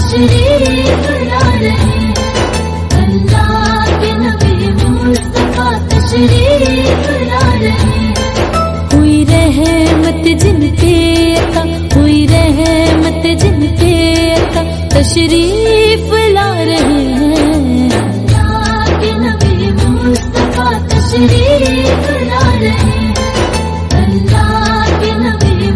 तशरीफ ला रहे हैं, अल्लाह के नबी मुस्तफा तशरीफ ला रहे हैं। हुई रहमत जिन पे अता, हुई रहमत जिन पे अता, तशरीफ